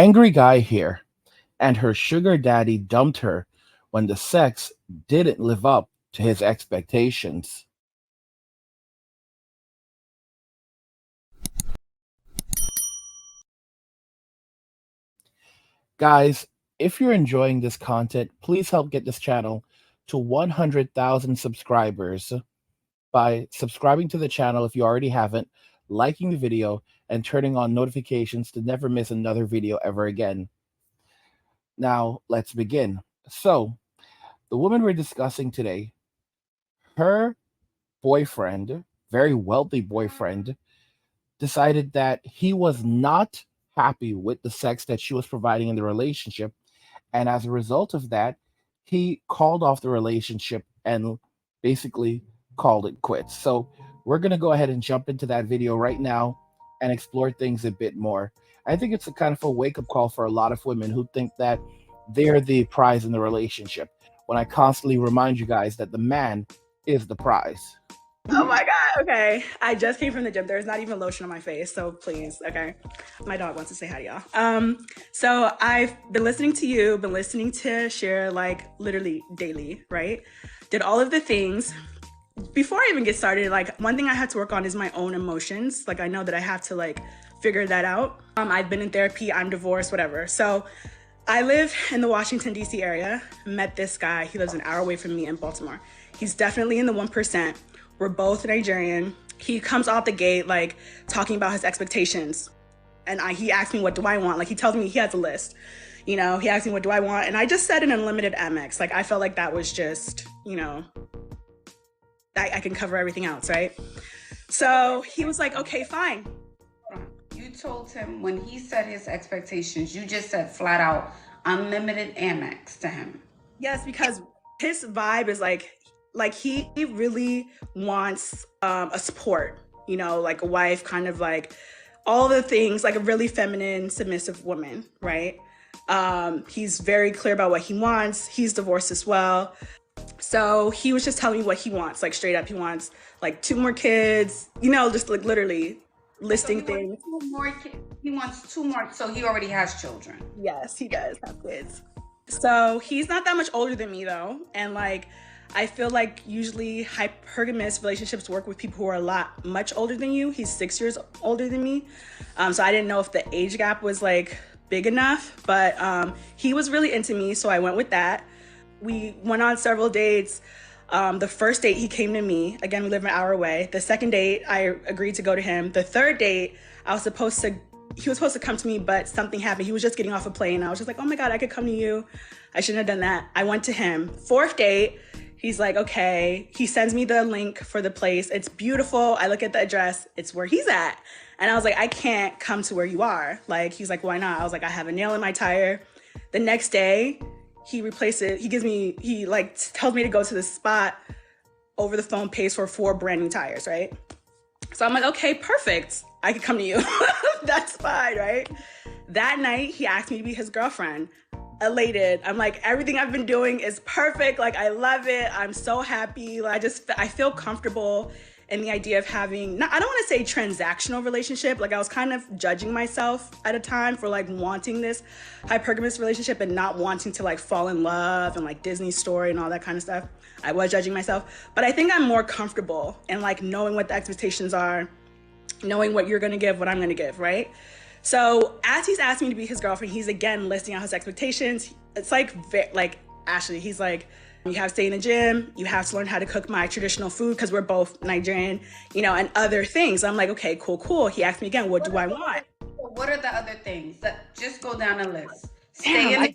Angry guy here, and her sugar daddy dumped her when the sex didn't live up to his expectations. Guys, if you're enjoying this content, please help get this channel to 100,000 subscribers by subscribing to the channel if you already haven't, liking the video, and turning on notifications to never miss another video ever again. Now, let's begin. So, the woman we're discussing today, her boyfriend, very wealthy boyfriend, decided that he was not happy with the sex that she was providing in the relationship. And as a result of that, he called off the relationship and basically called it quits. So we're going to go ahead and jump into that video right now and explore things a bit more. I think it's a kind of a wake-up call for a lot of women who think that they're the prize in the relationship, when I constantly remind you guys that the man is the prize. Oh my God, okay. I just came from the gym. There's not even lotion on my face, so please, okay. My dog wants to say hi to y'all. So I've been listening to you, been listening to Share like literally daily, right? Did all of the things. Before I even get started, like one thing I had to work on is my own emotions. Like I know that I have to like figure that out. I've been in therapy, I'm divorced, whatever. So I live in the Washington, D.C. area, met this guy. He lives an hour away from me in Baltimore. He's definitely in the 1%. We're both Nigerian. He comes out the gate like talking about his expectations. And he asked me, what do I want? Like he tells me he has a list. You know, he asked me, what do I want? And I just said an unlimited Amex. Like I felt like that was just, you know, I can cover everything else, right? So he was like, okay, fine. You told him when he said his expectations, you just said flat out, unlimited Amex to him. Yes, because his vibe is like he really wants a support, you know, like a wife, kind of like all the things, like a really feminine, submissive woman, right? He's very clear about what he wants. He's divorced as well. So he was just telling me what he wants, like straight up. He wants like 2 more kids, you know, just like literally listing things. He wants 2 more. So he already has children. Yes, he does have kids. So he's not that much older than me though. And like, I feel like usually hypergamous relationships work with people who are much older than you. He's 6 years older than me. So I didn't know if the age gap was like big enough, but he was really into me. So I went with that. We went on several dates. The first date, he came to me. Again, we live an hour away. The second date, I agreed to go to him. The third date, he was supposed to come to me, but something happened. He was just getting off a plane. I was just like, oh my God, I could come to you. I shouldn't have done that. I went to him. Fourth date, he's like, okay. He sends me the link for the place. It's beautiful. I look at the address. It's where he's at. And I was like, I can't come to where you are. Like, he's like, why not? I was like, I have a nail in my tire. The next day, he replaced it. He like tells me to go to the spot over the phone, pays for 4 brand new tires, right? So I'm like, okay, perfect. I could come to you. That's fine, right? That night, he asked me to be his girlfriend. Elated. I'm like, everything I've been doing is perfect. Like, I love it. I'm so happy. Like, I feel comfortable in the idea of having, I don't want to say transactional relationship. Like I was kind of judging myself at a time for like wanting this hypergamous relationship and not wanting to like fall in love and like Disney story and all that kind of stuff. I was judging myself, but I think I'm more comfortable in like knowing what the expectations are, knowing what you're going to give, what I'm going to give, right? So as he's asked me to be his girlfriend, he's again listing out his expectations. It's like Ashley, he's like, you have to stay in the gym. You have to learn how to cook my traditional food because we're both Nigerian, you know, and other things. I'm like, okay, cool. He asked me again, what do I want? What are the other things? Just go down the list. I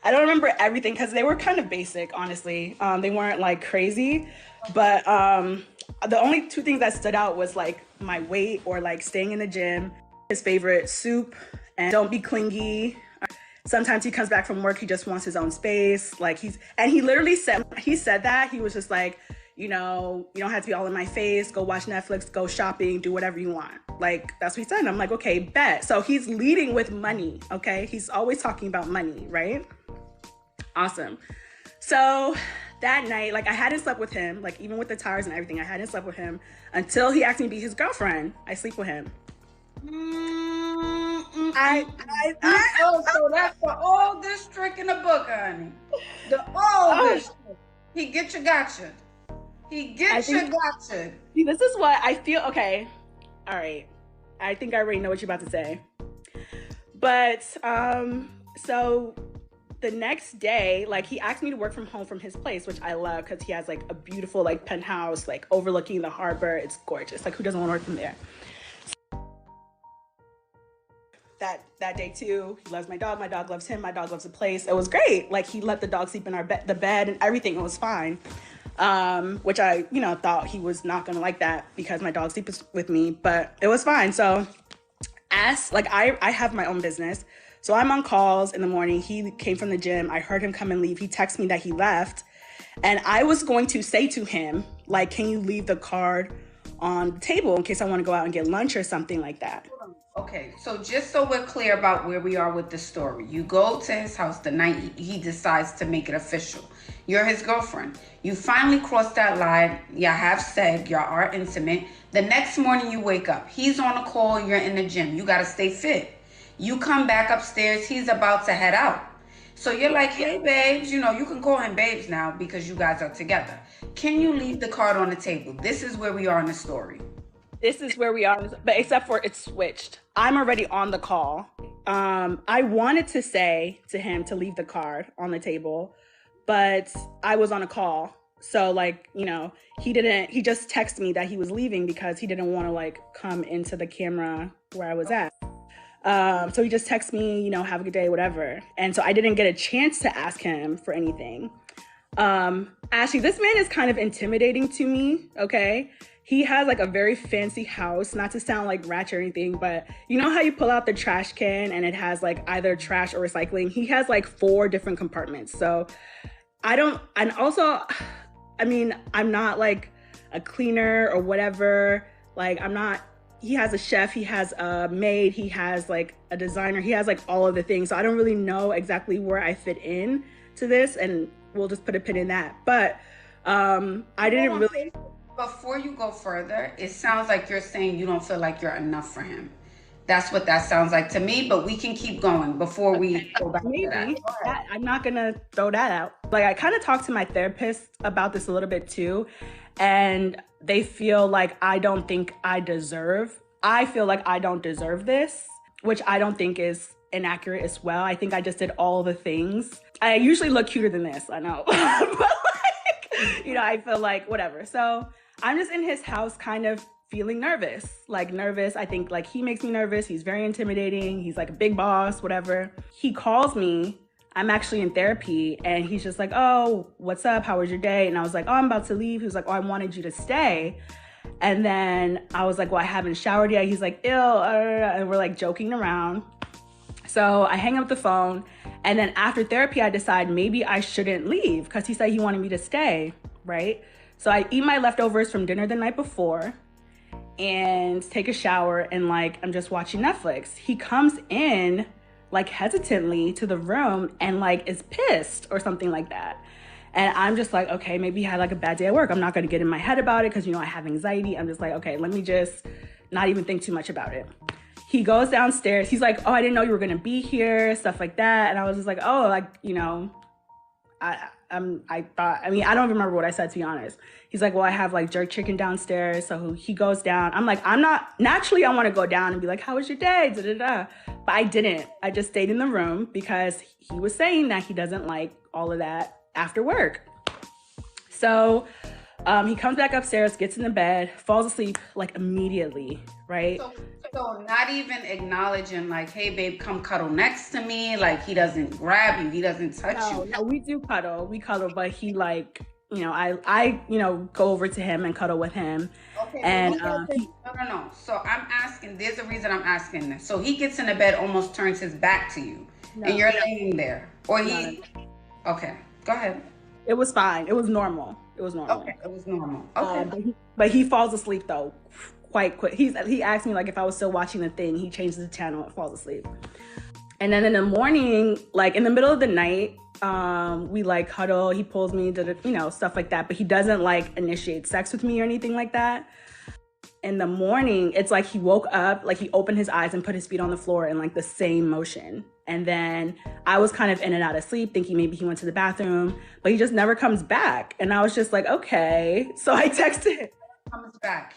don't remember everything because they were kind of basic, honestly. They weren't like crazy, but the only 2 things that stood out was like my weight or like staying in the gym, his favorite soup, and don't be clingy. Sometimes he comes back from work, he just wants his own space. Like he literally said that. He was just like, you know, you don't have to be all in my face. Go watch Netflix, go shopping, do whatever you want. Like, that's what he said. And I'm like, okay, bet. So he's leading with money, okay? He's always talking about money, right? Awesome. So that night, like I hadn't slept with him, like even with the tires and everything, I hadn't slept with him until he asked me to be his girlfriend. I sleep with him. So that's the oldest trick in the book, honey. The oldest trick. He get you, gotcha. He gets you, gotcha. See, this is what I feel. Okay, all right. I think I already know what you're about to say. But so the next day, like, he asked me to work from home from his place, which I love because he has like a beautiful like penthouse, like overlooking the harbor. It's gorgeous. Like, who doesn't want to work from there? That day too, he loves my dog loves him, my dog loves the place. It was great. Like, he let the dog sleep in the bed and everything. It was fine. Which I, thought he was not gonna like that because my dog sleeps with me, but it was fine. So I have my own business. So I'm on calls in the morning. He came from the gym. I heard him come and leave. He texted me that he left. And I was going to say to him, like, can you leave the card on the table in case I want to go out and get lunch or something like that? Okay, so just so we're clear about where we are with the story, you go to his house the night he decides to make it official. You're his girlfriend. You finally crossed that line. You have said you are intimate. The next morning you wake up. He's on a call. You're in the gym. You got to stay fit. You come back upstairs. He's about to head out. So you're like, hey, babes, you can call him babes now because you guys are together. Can you leave the card on the table? This is where we are in the story. This is where we are, but except for it's switched. I'm already on the call. I wanted to say to him to leave the card on the table, but I was on a call. So he just texted me that he was leaving because he didn't want to come into the camera where I was at. So he just texted me, have a good day, whatever. And so I didn't get a chance to ask him for anything. Ashley, this man is kind of intimidating to me, okay? He has a very fancy house, not to sound like ratchet or anything, but you know how you pull out the trash can and it has either trash or recycling? He has 4 different compartments. So I'm not a cleaner or whatever. He has a chef, he has a maid, he has a designer, he has all of the things. So I don't really know exactly where I fit in to this, and we'll just put a pin in that. But I didn't really... Before you go further, it sounds like you're saying you don't feel like you're enough for him. That's what that sounds like to me, but we can keep going before we go back to that. I'm not gonna throw that out. I kind of talked to my therapist about this a little bit too, and they feel like I feel like I don't deserve this, which I don't think is inaccurate as well. I think I just did all the things. I usually look cuter than this, I know. But I feel like whatever. So I'm just in his house kind of feeling nervous. I think he makes me nervous. He's very intimidating. He's a big boss, whatever. He calls me. I'm actually in therapy, and he's just like, oh, what's up? How was your day? And I was like, oh, I'm about to leave. He was like, oh, I wanted you to stay. And then I was like, well, I haven't showered yet. He's like, ew, and we're joking around. So I hang up the phone, and then after therapy, I decide maybe I shouldn't leave because he said he wanted me to stay, right? So I eat my leftovers from dinner the night before and take a shower, and I'm just watching Netflix. He comes in hesitantly to the room and is pissed or something like that. And I'm just like, okay, maybe he had a bad day at work. I'm not going to get in my head about it because, I have anxiety. I'm just like, okay, let me just not even think too much about it. He goes downstairs. He's like, oh, I didn't know you were going to be here, stuff like that. And I was just like, oh, I don't remember what I said, to be honest. He's like, well, I have jerk chicken downstairs. So he goes down. I'm like, naturally, I want to go down and be like, how was your day? Da, da, da. But I didn't. I just stayed in the room because he was saying that he doesn't like all of that after work. So he comes back upstairs, gets in the bed, falls asleep immediately, right? So not even acknowledging hey babe, come cuddle next to me. He doesn't grab you, he doesn't touch you. No, we do cuddle. We cuddle, but he I go over to him and cuddle with him. Okay. And no. So I'm asking, there's a reason I'm asking this. So he gets in the bed, almost turns his back to you, and you're laying there. Or he Okay, go ahead. It was fine. It was normal. Okay, it was normal. Okay. But he falls asleep though quite quick. He asked me if I was still watching the thing. He changes the channel and falls asleep. And then in the morning, in the middle of the night, we huddle. He pulls me to stuff like that. But he doesn't initiate sex with me or anything like that. in the morning, it's like he woke up, like he opened his eyes and put his feet on the floor in like the same motion. And then I was kind of in and out of sleep, thinking maybe he went to the bathroom, but he just never comes back. And I was just like, okay. So I texted him. Comes back.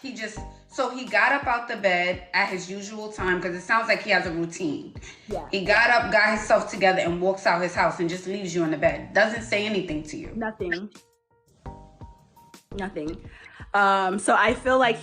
So he got up out the bed at his usual time, because it sounds like he has a routine. Yeah. He got up, got himself together, and walks out his house and just leaves you in the bed. Doesn't say anything to you. Nothing. So I feel like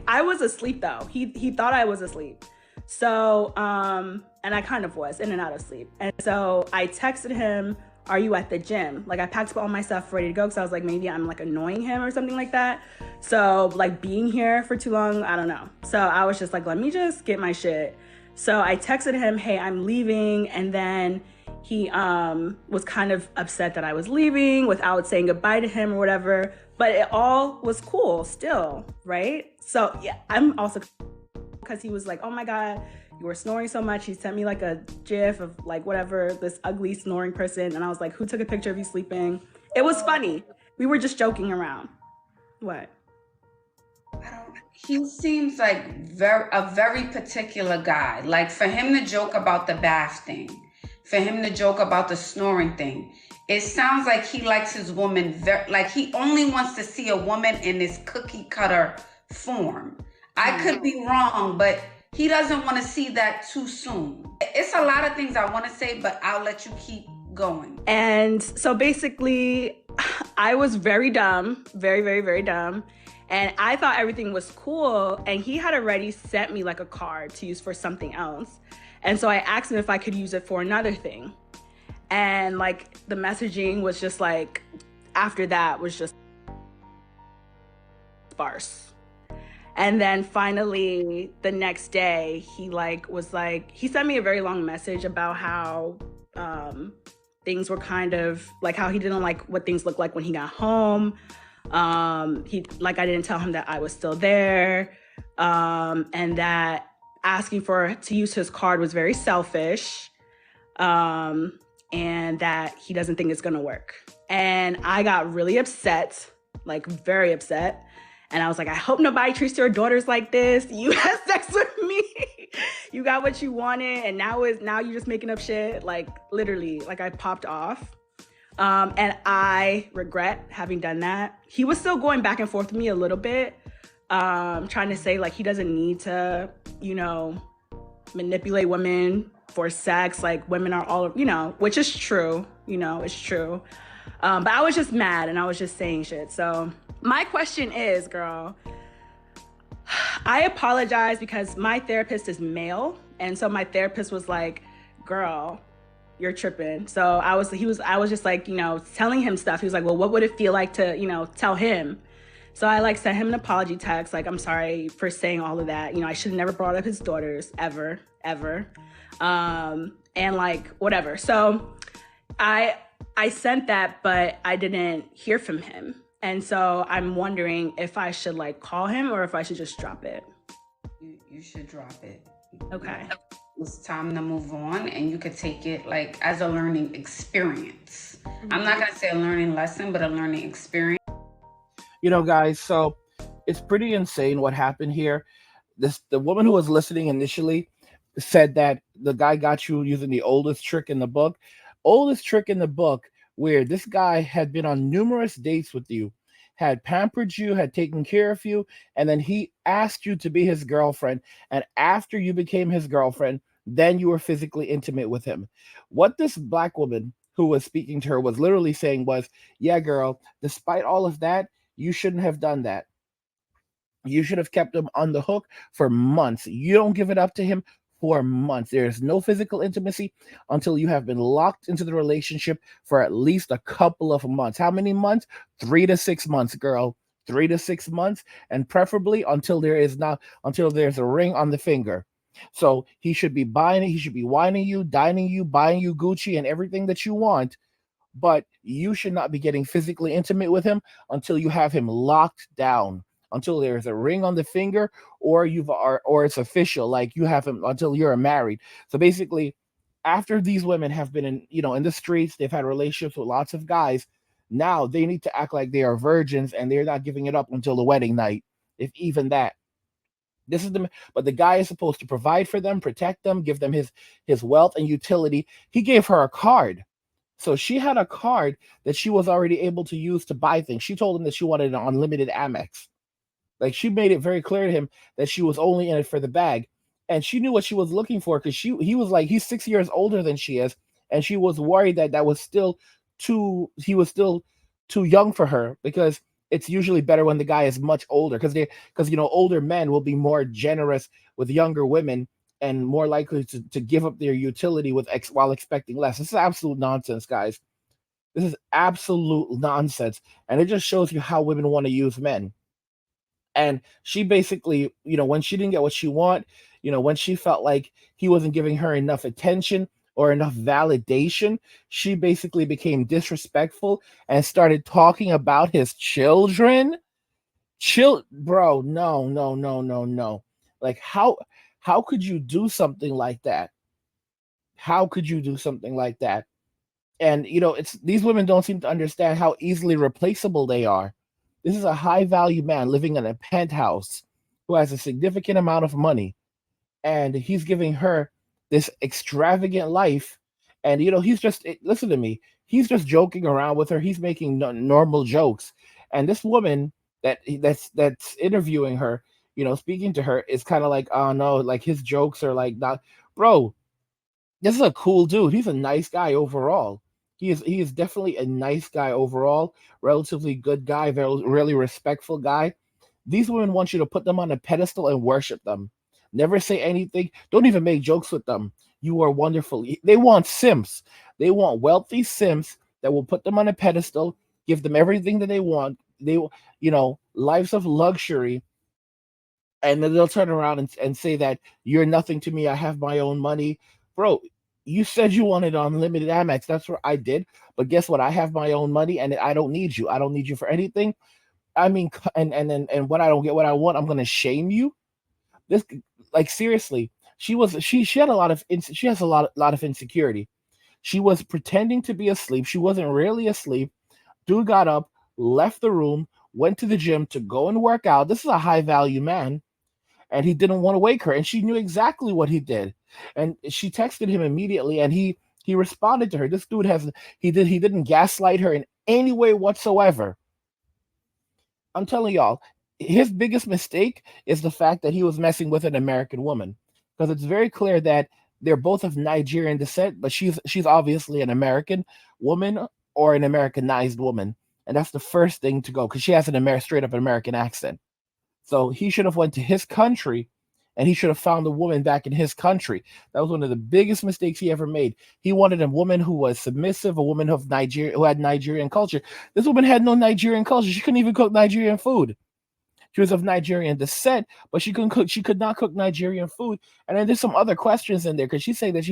I was asleep though. He thought I was asleep. So, and I kind of was in and out of sleep. And so I texted him, are you at the gym? Like I packed up all my stuff ready to go, because I was like, maybe I'm like annoying him or something like that. So like being here for too long, I don't know. So I was just like, let me just get my shit. So I texted him, hey, I'm leaving. And then he was kind of upset that I was leaving without saying goodbye to him or whatever. But it all was cool still, right? So yeah, I'm also, because he was like, oh my God, you were snoring so much. He sent me like a gif of like whatever, this ugly snoring person. And I was like, who took a picture of you sleeping? It was funny. We were just joking around. What? He seems like a very particular guy. Like for him to joke about the bath thing, for him to joke about the snoring thing, it sounds like he likes his woman, like he only wants to see a woman in this cookie cutter form. I could be wrong, but he doesn't want to see that too soon. It's a lot of things I want to say, but I'll let you keep going. And so basically, I was very dumb, very, very, very dumb. And I thought everything was cool. And he had already sent me like a card to use for something else. And so I asked him if I could use it for another thing. And like the messaging was just like, after that was just sparse. And then finally the next day he he sent me a very long message about how things were kind of like how he didn't like what things looked like when he got home. I didn't tell him that I was still there. And that asking to use his card was very selfish. And that he doesn't think it's gonna work. And I got really upset, like very upset. And I was like, I hope nobody treats their daughters like this. You had sex with me. You got what you wanted. And now you're just making up shit. Like literally, like I popped off. And I regret having done that. He was still going back and forth with me a little bit, trying to say like he doesn't need to, manipulate women for sex. Like women are all, which is true, it's true. But I was just mad and I was just saying shit. So my question is, girl, I apologize because my therapist is male. And so my therapist was like, girl, you're tripping. So I was just like, telling him stuff. He was like, well, what would it feel like to, tell him? So I like sent him an apology text. Like, I'm sorry for saying all of that. I should have never brought up his daughters ever. And like, whatever. So I sent that, but I didn't hear from him. And so I'm wondering if I should like call him or if I should just drop it. You should drop it. Okay. It's time to move on, and you could take it like as a learning experience. I'm not going to say a learning lesson, but a learning experience. Guys, so it's pretty insane what happened here. The woman who was listening initially said that the guy got you using the oldest trick in the book. Oldest trick in the book, where this guy had been on numerous dates with you, had pampered you, had taken care of you, and then he asked you to be his girlfriend. And after you became his girlfriend, then you were physically intimate with him. What this black woman who was speaking to her was literally saying was, yeah, girl, despite all of that, you shouldn't have done that. You should have kept him on the hook for months. You don't give it up to him for months. There is no physical intimacy until you have been locked into the relationship for at least a couple of months. How many months? 3 to 6 months, girl. 3 to 6 months, and preferably until there's a ring on the finger. So he should be he should be wining you, dining you, buying you Gucci and everything that you want, but you should not be getting physically intimate with him until you have him locked down, until there's a ring on the finger, or it's official, like you have him until you're married. So basically, after these women have been in the streets, they've had relationships with lots of guys. Now they need to act like they are virgins and they're not giving it up until the wedding night, if even that. But the guy is supposed to provide for them, protect them, give them his wealth and utility. He gave her a card. So she had a card that she was already able to use to buy things. She told him that she wanted an unlimited Amex. Like, she made it very clear to him that she was only in it for the bag, and she knew what she was looking for, because he was like, he's 6 years older than she is, and she was worried that that was still he was still too young for her, because it's usually better when the guy is much older, because older men will be more generous with younger women and more likely to give up their utility while expecting less. This is absolute nonsense, guys. This is absolute nonsense, and it just shows you how women want to use men. And she basically, when she didn't get what she want, when she felt like he wasn't giving her enough attention or enough validation, she basically became disrespectful and started talking about his children. Bro, no, no, no, no, no. Like, how could you do something like that? How could you do something like that? And it's these women don't seem to understand how easily replaceable they are. This is a high value man living in a penthouse who has a significant amount of money, and he's giving her this extravagant life. And listen to me, he's just joking around with her. He's making normal jokes, and this woman that's interviewing her, speaking to her, is kind of like, oh no, like his jokes are like not, bro. This is a cool dude. He's a nice guy overall. He is definitely a nice guy overall, relatively good guy, very really respectful guy. These women want you to put them on a pedestal and worship them. Never say anything. Don't even make jokes with them. You are wonderful. They want simps. They want wealthy simps that will put them on a pedestal, give them everything that they want. Lives of luxury, and then they'll turn around and say that you're nothing to me. I have my own money, bro. You said you wanted unlimited Amex. That's what I did. But guess what? I have my own money, and I don't need you. I don't need you for anything. I mean, and when I don't get what I want, I'm gonna shame you. This, like, seriously, she had a lot of she has a lot of insecurity. She was pretending to be asleep. She wasn't really asleep. Dude got up, left the room, went to the gym to go and work out. This is a high value man, and he didn't want to wake her, and she knew exactly what he did. And she texted him immediately, and he responded to her. This dude he didn't gaslight her in any way whatsoever. I'm telling y'all, his biggest mistake is the fact that he was messing with an American woman, because it's very clear that they're both of Nigerian descent, but she's obviously an American woman or an Americanized woman, and that's the first thing to go, because she has an straight up American accent. So he should have went to his country, and he should have found a woman back in his country. That was one of the biggest mistakes he ever made. He wanted a woman who was submissive, a woman of Nigeria, who had Nigerian culture. This woman had no Nigerian culture. She couldn't even cook Nigerian food. She was of Nigerian descent, but she couldn't cook. She could not cook Nigerian food. And then there's some other questions in there, because she's saying that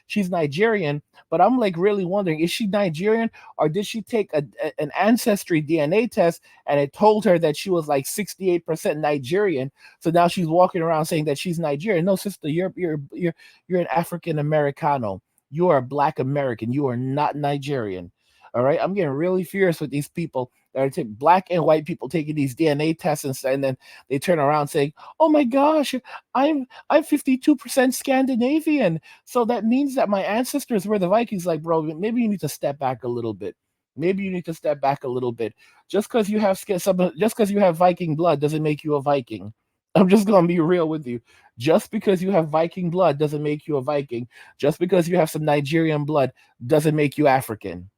she's Nigerian, but I'm like really wondering, is she Nigerian, or did she take an ancestry DNA test and it told her that she was like 68% Nigerian? So now she's walking around saying that she's Nigerian. No, sister, you're an African Americano. You are a Black American. You are not Nigerian. All right, I'm getting really furious with these people that are black and white people taking these DNA tests, and then they turn around saying, "Oh my gosh, I'm 52% Scandinavian, so that means that my ancestors were the Vikings." Like, bro, maybe you need to step back a little bit. Maybe you need to step back a little bit. Just because you have Viking blood doesn't make you a Viking. I'm just gonna be real with you. Just because you have Viking blood doesn't make you a Viking. Just because you have some Nigerian blood doesn't make you African.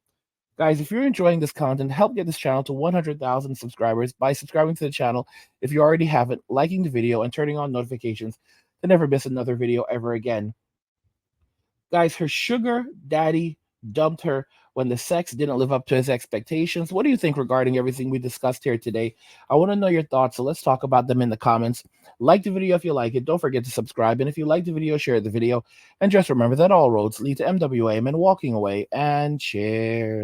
Guys, if you're enjoying this content, help get this channel to 100,000 subscribers by subscribing to the channel if you already haven't, liking the video, and turning on notifications to never miss another video ever again. Guys, her sugar daddy dumped her when the sex didn't live up to his expectations. What do you think regarding everything we discussed here today? I want to know your thoughts, so let's talk about them in the comments. Like the video if you like it. Don't forget to subscribe. And if you like the video, share the video. And just remember that all roads lead to MWA and walking away. And cheers.